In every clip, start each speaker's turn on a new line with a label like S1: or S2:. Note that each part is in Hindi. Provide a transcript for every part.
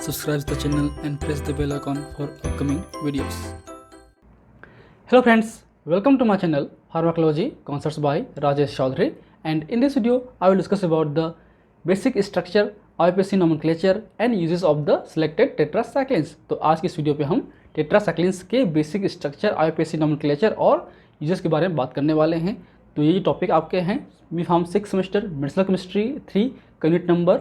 S1: subscribe the channel and press the bell icon for upcoming videos.
S2: Hello friends, welcome to my channel Pharmacology Concepts by Rajesh Chaudhary, and in this video I will discuss about the basic structure, IUPAC nomenclature and uses of the selected tetracyclines। तो आज की इस वीडियो पे हम टेट्रासाइक्लिन्स के बेसिक स्ट्रक्चर, IUPAC नोमेनक्लेचर और यूजेस के बारे में बात करने वाले हैं। तो ये टॉपिक आपके हैं B.Pharm 6 semester medicinal chemistry 3 unit number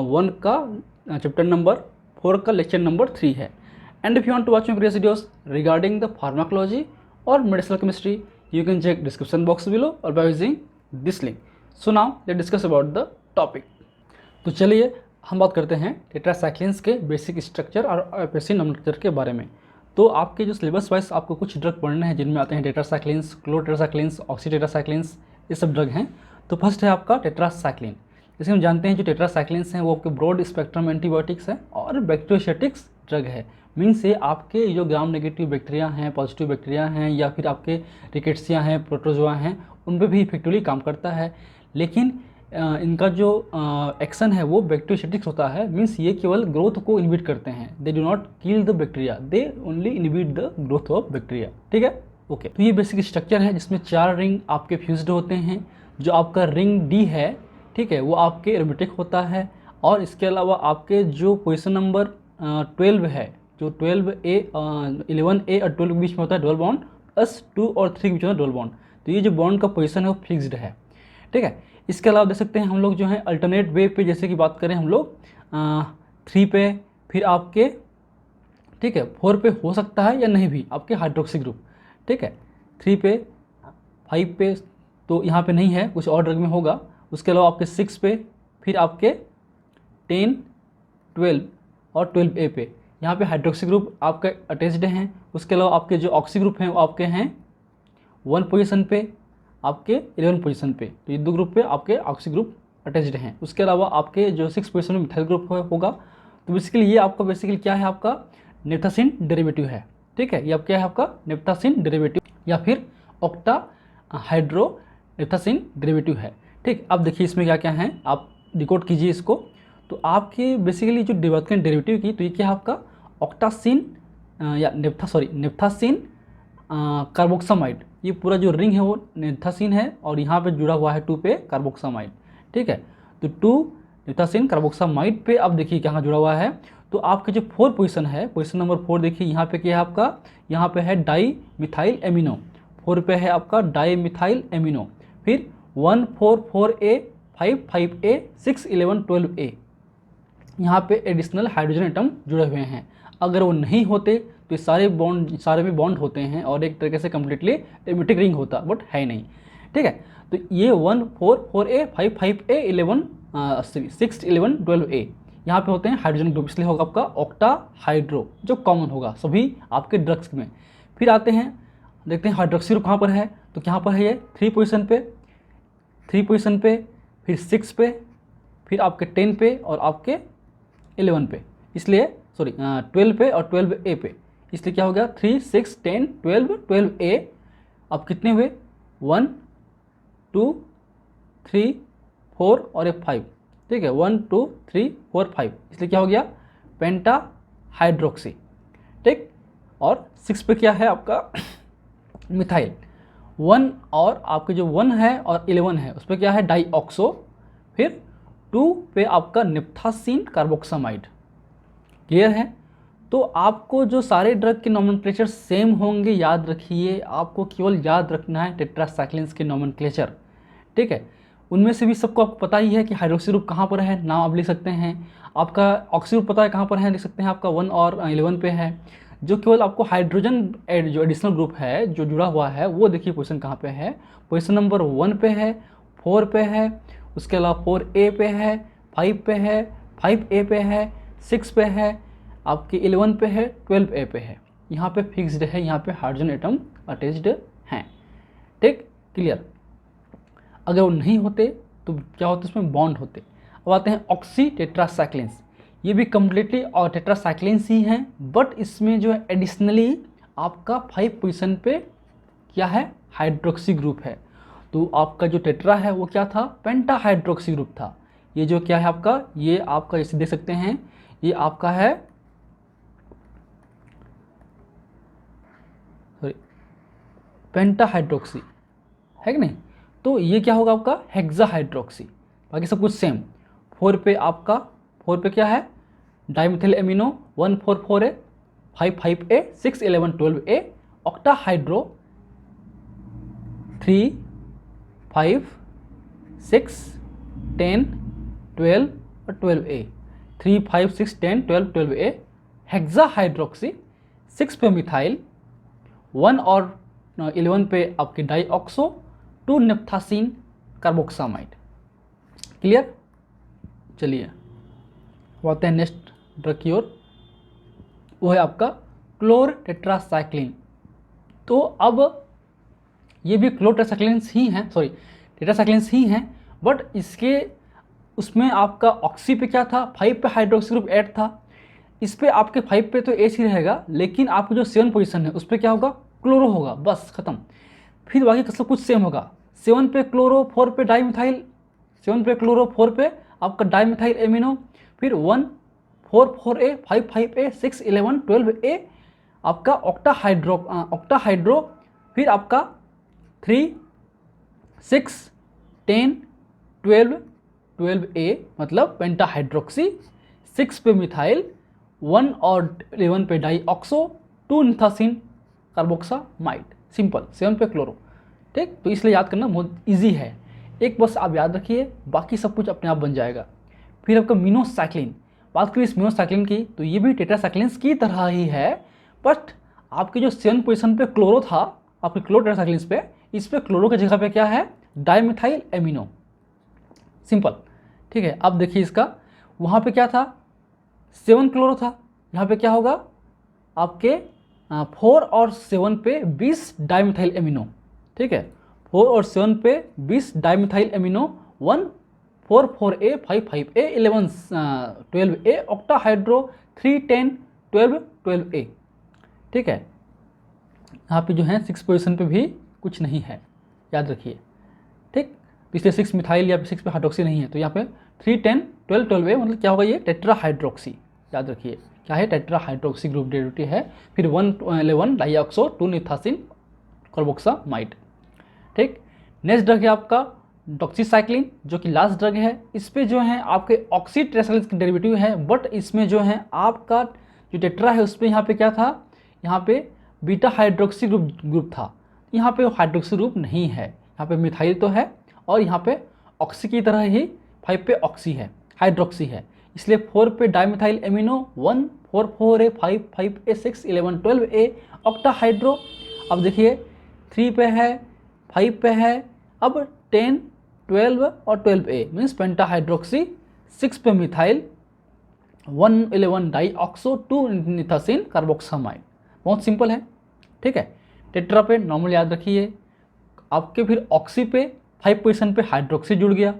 S2: 1 का चैप्टर नंबर 4 का लेक्चर नंबर 3 है। And if you want to watch my previous videos regarding the pharmacology और medicinal chemistry you can check description box below और by using this link. So now let's discuss about the topic. तो चलिए हम बात करते हैं टेट्रासाइक्लिन्स के बेसिक स्ट्रक्चर और IUPAC नोमेनक्लेचर के बारे में। तो आपके जो सिलेबस वाइज आपको कुछ ड्रग पढ़ने हैं जिनमें आते हैं टेट्रासाइक्लिन्स, क्लोरोटेट्रासाइक्लिन्स, ऑक्सीटेट्रासाइक्लिन्स, ये सब ड्रग हैं। तो फर्स्ट है आपका टेट्रासाइक्लिन। जैसे हम जानते हैं जो टेट्रासाइक्लिन्स हैं वो आपके ब्रॉड स्पेक्ट्रम एंटीबायोटिक्स हैं और बैक्टीरियोसाइटिक्स ड्रग है। मीन्स ये आपके जो ग्राम नेगेटिव बैक्टीरिया हैं, पॉजिटिव बैक्टीरिया हैं या फिर आपके रिकेट्सिया हैं, प्रोटोजोआ हैं, उन पर भी इफेक्टिवली काम करता है। लेकिन इनका जो एक्शन है वो बैक्टीरियोसाइटिक्स होता है। मीन्स ये केवल ग्रोथ को इनहिबिट करते हैं। They do not kill the bacteria, they only inhibit the growth of bacteria. ठीक है, ओके। तो ये बेसिक स्ट्रक्चर है जिसमें 4 रिंग आपके फ्यूज्ड होते हैं। जो आपका रिंग डी है, ठीक है, वो आपके एरोमेटिक होता है। और इसके अलावा आपके जो पोजीशन नंबर 12 है, जो 12A 11A और 12 के बीच में होता है डबल बॉन्ड, प्लस 2 और 3 के बीच में डबल बॉन्ड। तो ये जो बॉन्ड का पोजीशन है वो फिक्स्ड है। ठीक है, इसके अलावा देख सकते हैं हम लोग जो है अल्टरनेट वे पे, जैसे कि बात करें हम लोग 3 पे, फिर आपके, ठीक है, 4 पे हो सकता है या नहीं भी आपके हाइड्रोक्सी ग्रुप। ठीक है, 3 पे, 5 पे तो यहाँ पे नहीं है, कुछ और ड्रग में होगा। उसके अलावा आपके 6 पे, फिर आपके 10, 12 और 12A पे यहाँ पे हाइड्रोक्सी ग्रुप आपके अटैच्ड हैं। उसके अलावा आपके जो ऑक्सी ग्रुप हैं वो आपके हैं 1 पोजीशन पे, आपके 11 पोजीशन पे। तो ये 2 ग्रुप पे आपके ऑक्सी ग्रुप अटैच्ड हैं। उसके अलावा आपके जो 6 पोजीशन में मिथाइल ग्रुप होगा। तो बेसिकली ये आपका बेसिकली क्या है, आपका नेफ्थासिन डेरिवेटिव है। ठीक है, ये अब क्या है आपका नेफ्थासिन डेरिवेटिव या फिर ऑक्टा हाइड्रो नेफ्थासिन डेरिवेटिव है। ठीक, अब देखिए इसमें क्या क्या है, आप डिकोड कीजिए इसको। तो आपके बेसिकली जो बात करें डेरिवेटिव की, तो ये क्या है आपका ऑक्टासिन या नेफ्थासिन कार्बोक्सामाइड। ये पूरा जो रिंग है वो नेफ्थासिन है और यहाँ पे जुड़ा हुआ है 2 पे कार्बोक्सामाइड। ठीक है, तो 2 नेफ्थासिन कार्बोक्सामाइड पे अब देखिए कहाँ जुड़ा हुआ है। तो आपके जो 4 पोजीशन है, पोजीशन नंबर 4 देखिए यहाँ पे क्या है आपका, यहाँ पे है डाई मिथाइल एमिनो। 4 पे है आपका डाई मिथाइल एमिनो। फिर 1, 4, 4A, 5, 5A, 6, 11, 12A यहाँ पे एडिशनल हाइड्रोजन एटम जुड़े हुए हैं। अगर वो नहीं होते तो ये सारे में बॉन्ड होते हैं और एक तरीके से कम्प्लीटली एरोमेटिक रिंग होता, बट है नहीं। ठीक है, तो ये 1, 4, 4A, 5, 5A, 11, 6, 11, 12A यहाँ पे होते हैं हाइड्रोजन ग्रुप, इसलिए होगा आपका ऑक्टा हाइड्रो जो कॉमन होगा सभी आपके ड्रग्स में। फिर आते हैं देखते हैं हाइड्रोक्सी ग्रुप कहाँ पर है। तो कहाँ पर है ये 3 पोजीशन पे, 3 पोजीशन पे, फिर 6 पे, फिर आपके 10 पे और आपके 11 पे, इसलिए 12 पे और 12A पे, इसलिए क्या हो गया 3, 6, 10, 12, 12A। अब कितने हुए 1, 2, 3, 4 और एक 5। ठीक है, 1, 2, 3, 4, 5, इसलिए क्या हो गया पेंटा हाइड्रोक्सी। ठीक, और 6 पे क्या है आपका मिथाइल 1 और आपके जो 1 है और 11 है उस पर क्या है डाईऑक्सो। फिर 2 पे आपका नेफ्थासिन कार्बोक्सामाइड। क्लियर है। तो आपको जो सारे ड्रग के नोमेनक्लेचर सेम होंगे, याद रखिए, आपको केवल याद रखना है टेट्रासाइक्लिन्स के नोमेनक्लेचर। ठीक है, उनमें से भी सबको आपको पता ही है कि हाइड्रोक्सी ग्रुप कहाँ पर है, नाम आप लिख सकते हैं। आपका ऑक्सी ग्रुप पता है कहाँ पर है, लिख सकते हैं आपका 1 और 11 पे है। जो केवल आपको हाइड्रोजन जो एडिशनल ग्रुप है जो जुड़ा हुआ है वो देखिए पोजीशन कहाँ पे है, पोजीशन नंबर 1 पे है, 4 पे है, उसके अलावा 4A पे है, 5 पे है, 5A पे है, 6 पे है, आपके 11 पे है, 12A पे है। यहाँ पे फिक्स्ड है, यहाँ पे हाइड्रोजन एटम अटैच्ड हैं। ठीक, क्लियर। अगर वो नहीं होते तो क्या होता है, उसमें बॉन्ड होते। अब आते हैं ऑक्सी टेट्रासाइक्लिन्स। ये भी कम्प्लीटली और टेट्रासाइक्लिन्स ही हैं, बट इसमें जो है एडिशनली आपका 5 पोजीशन पे क्या है हाइड्रोक्सी ग्रुप है। तो आपका जो टेट्रा है वो क्या था पेंटा हाइड्रोक्सी ग्रुप था। ये जो क्या है आपका, ये आपका इसे देख सकते हैं, ये आपका है सॉरी पेंटा हाइड्रोक्सी, है कि नहीं। तो ये क्या होगा आपका हेक्सा हाइड्रोक्सी। बाकी सब कुछ सेम। 4 पे आपका 4 पे क्या है डाइमिथिल amino 144A 55A 611 12A octa hydro 3 5 6 10 12 और 12A 3 5 6 10 12 12A हेक्सा हाइड्रोक्सी 6 पे मिथाइल 1 और 11 पे आपके डाईऑक्सो 2 नेप्थासीन कार्बोक्सामाइड। क्लियर। चलिए अब आते हैं नेक्स्ट ड्रग की ओर, वो है आपका क्लोर टेट्रासाइक्लिन। तो अब ये भी क्लोर टेट्रासाइक्लिन्स ही हैं, सॉरी टेट्रासाइक्लिन्स ही हैं, बट इसके उसमें आपका ऑक्सी पे क्या था 5 पे हाइड्रोक्सी ग्रुप ऐड था, इस पे आपके 5 पे तो एच ही रहेगा, लेकिन आपकी जो 7 पोजीशन है उस पर क्या होगा क्लोरो होगा, बस खत्म। फिर बाकी सब कुछ सेम होगा। 7 पे क्लोरो 4 पे डाईमिथाइल 7 पे क्लोरो 4 पे आपका डाईमिथाइल एमिनो, फिर 1 4 4A 5 5A 6 11 12A आपका ऑक्टा हाइड्रो, फिर आपका 3 6 10 12 12A मतलब पेंटा हाइड्रोक्सी, 6 पे मिथाइल 1 और 11 पे डाईऑक्सो 2 निथासीन कार्बोक्सामाइड। सिंपल 7 पे क्लोरो। ठीक, तो इसलिए याद करना बहुत इजी है। एक बस आप याद रखिए, बाकी सब कुछ अपने आप बन जाएगा। फिर आपका मिनोसाइक्लिन, बात करें इस मिनोसाइक्लिन की तो ये भी टेट्रासाइक्लिन्स की तरह ही है, बट आपके जो 7 पोजीशन पे क्लोरो था आपके क्लोर टेट्रासाइक्लिन्स पे, इस पे क्लोरो की जगह पे क्या है डाईमिथाइल एमिनो। सिंपल। ठीक है, अब देखिए इसका वहाँ पे क्या था 7 क्लोरो था, यहाँ पे क्या होगा आपके 4 और 7 पे 20 डाईमिथाइल एमिनो। ठीक है, 4 और 7 पे 20 dimethyl amino 1 4 4A 5 5A 11 12A octa hydro 3 10 12 12A। ठीक है, यहाँ पे जो है 6 पोजीशन पे भी कुछ नहीं है, याद रखिए। ठीक, पिछले 6 मिथाइल या 6 पे हाइड्रोक्सी नहीं है, तो यहाँ पे 3 10 12 12A मतलब क्या होगा ये टेट्रा हाइड्रोक्सी। याद रखिए क्या है टेट्रा हाइड्रोक्सी ग्रुप डेरिवेटिव है। फिर 1 11 डाईऑक्सो 2 निथासीन कार्बोक्सामाइड। ठीक, नेक्स्ट ड्रग है आपका डॉक्सीसाइक्लिन, जो कि लास्ट ड्रग है। इस पे जो है आपके ऑक्सी टेट्रासाइक्लिन के डेरिवेटिव है, बट इसमें जो है आपका जो टेट्रा है उस पर यहाँ पे क्या था, यहाँ पे बीटा हाइड्रोक्सी ग्रुप था, यहाँ पे हाइड्रोक्सी ग्रुप नहीं है, यहाँ पे मिथाइल तो है और यहाँ पे ऑक्सी की तरह ही 5 पे ऑक्सी है, हाइड्रोक्सी है, इसलिए 4 पे dimethyl amino 1 4 4A 5 5A 6 11 12A octa hydro. अब देखिए 3 पे है 5 पे है, अब 10 12 और 12A मीन्स पेंटा हाइड्रोक्सी, 6 पे मिथाइल 1 11 डाईऑक्सो 2 निथासीन कार्बोक्सामाइड। बहुत सिंपल है। ठीक है, टेट्रा पे नॉर्मल याद रखिए आपके, फिर ऑक्सी पे 5 पोजीशन पे हाइड्रोक्सी जुड़ गया।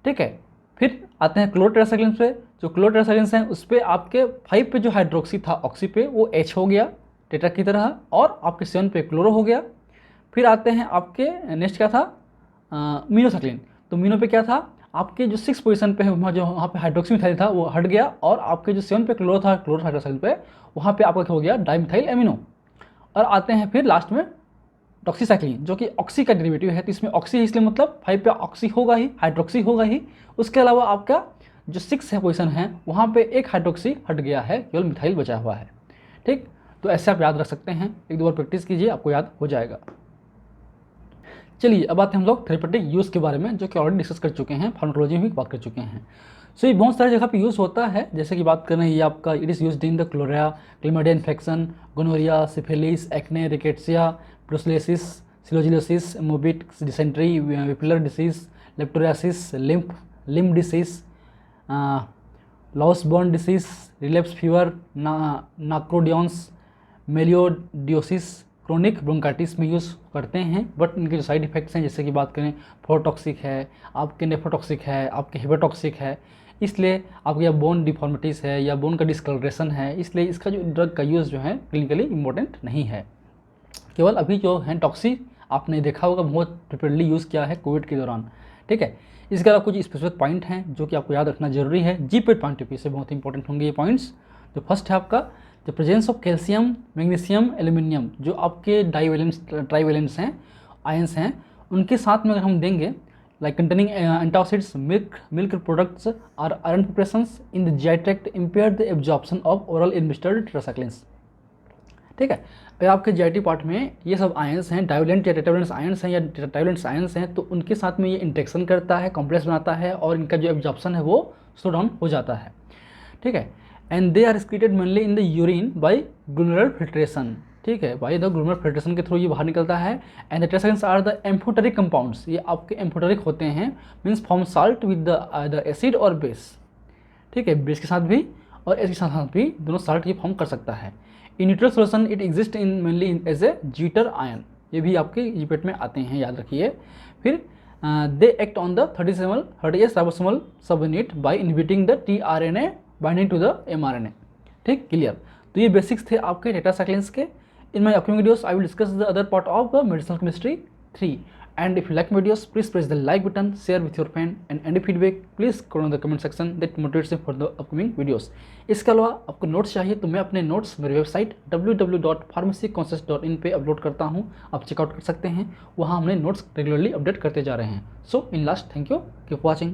S2: ठीक है, फिर आते हैं क्लोर टेट्रासाइक्लिन्स पे, जो क्लोर टेट्रासाइक्लिन्स हैं उस पर आपके 5 पे जो हाइड्रोक्सी था ऑक्सी पे वो H हो गया टेट्रा की तरह, और आपके 7 पे क्लोरो हो गया। फिर आते हैं आपके नेक्स्ट क्या था मिनोसाइक्लिन, तो मिनो पे क्या था आपके जो 6 पोजीशन पे है वहाँ पे हाइड्रोक्सी मिथाइल था वो हट गया, और आपके जो 7 पे क्लोरो था क्लोरो हाइड्रोक्साइड पे वहाँ पे आपका क्या हो गया डाईमिथाइल एमिनो। और आते हैं फिर लास्ट में डॉक्सीसाइक्लिन, जो कि ऑक्सी का डेरिवेटिव है, तो इसमें ऑक्सी है इसलिए मतलब 5 पे ऑक्सी होगा ही, हाइड्रोक्सी होगा ही। उसके अलावा आपका जो 6 है पोजीशन है वहाँ पे एक हाइड्रोक्सी हट गया है, केवल मिथाइल बचा हुआ है। ठीक, तो ऐसे आप याद रख सकते हैं, एक दो बार प्रैक्टिस कीजिए आपको याद हो जाएगा। चलिए अब आते हैं हम लोग थेरेपेटिक यूज़ के बारे में, जो कि ऑलरेडी डिस्कस कर चुके हैं, फार्माकोलॉजी में भी बात कर चुके हैं। सो ये बहुत सारी जगह पे यूज़ होता है, जैसे कि बात करें ये आपका it is used in the cholera, chlamydia infection, gonorrhoea, syphilis, acne, rickettsia, brucellosis, सिलोजिलोसिस, मोबिट, डिसेंट्री, विपुलर डिसीज, लेप्टोरियासिस, लिम्फ डिसीज, लॉसबर्न डिसीज, रिलेप्स फीवर, नाक्रोडियंस, मेलियोडियोसिस, क्रोनिक ब्रोंकाइटिस में यूज़ करते हैं। बट इनके जो साइड इफ़ेक्ट्स हैं, जैसे कि बात करें फोटॉक्सिक है, आपके नेफ्रोटॉक्सिक है, आपके हेपेटॉक्सिक है, इसलिए आपके या बोन डिफॉर्मिटीज़ है या बोन का डिस्कलरेशन है, इसलिए इसका जो ड्रग का यूज़ जो है क्लिनिकली इम्पोर्टेंट नहीं है। केवल अभी जो है टॉक्सी आपने देखा होगा बहुत प्रिपेयरली यूज़ किया है कोविड के दौरान। ठीक है, इसके अलावा कुछ स्पेसिफिक पॉइंट हैं जो कि आपको याद रखना जरूरी है, जीपीएट पॉइंट ऑफ व्यू से बहुत इंपॉर्टेंट होंगे ये पॉइंट्स। जो फर्स्ट है आपका the presence of calcium, magnesium, aluminium, जो आपके डाईवैलेंस ट्राईवैलेंट्स हैं, आयंस हैं, उनके साथ में अगर हम देंगे like containing antacids, milk products or iron preparations in the GI tract impair the absorption of oral administered tetracyclines। ठीक है, अगर आपके GIT पार्ट में ये सब आयंस हैं, डाइवलेंट या टेट्रावैलेंट आयंस हैं या टेट्रावैलेंट आयंस हैं, तो उनके साथ में ये इंटरेक्शन करता है, कॉम्प्लेक्स बनाता है और इनका जो एब्जॉर्प्शन है वो स्लो डाउन हो जाता है। ठीक है, and they are excreted mainly in the urine by glomerular filtration. ठीक है, बाय द ग्लोमेरुलर फिल्ट्रेशन के थ्रू ये बाहर निकलता है। And the tetracyclines are the amphoteric compounds, ये आपके एम्फोटेरिक होते हैं, means form salt with the acid और बेस। ठीक है, बेस के साथ भी और एसिड के साथ भी दोनों साल्ट ये फॉर्म कर सकता है। In neutral solution it exist in mainly as a zwitter ion, ये भी आपके जीपेट में आते हैं, याद रखिए। फिर they act on the 38 ribosomal sub unit by inhibiting the tRNA binding to the mRNA। ठीक, क्लियर। तो ये बेसिक्स थे आपके टेट्रासाइक्लिन्स के। In my upcoming videos, I will discuss the other part of the medicinal chemistry 3. And if you like my videos, please press the like button, share with your friend, and any feedback, please comment in the comment section that motivates me for the upcoming videos. इसके अलावा आपको नोट्स चाहिए तो मैं अपने नोट्स मेरी वेबसाइट www.pharmacyconscious.in पे अपलोड करता हूँ, आप चेकआउट कर सकते हैं। वहाँ हमने नोट्स रेगुलरली अपडेट करते जा रहे हैं। So in last, thank you, keep watching.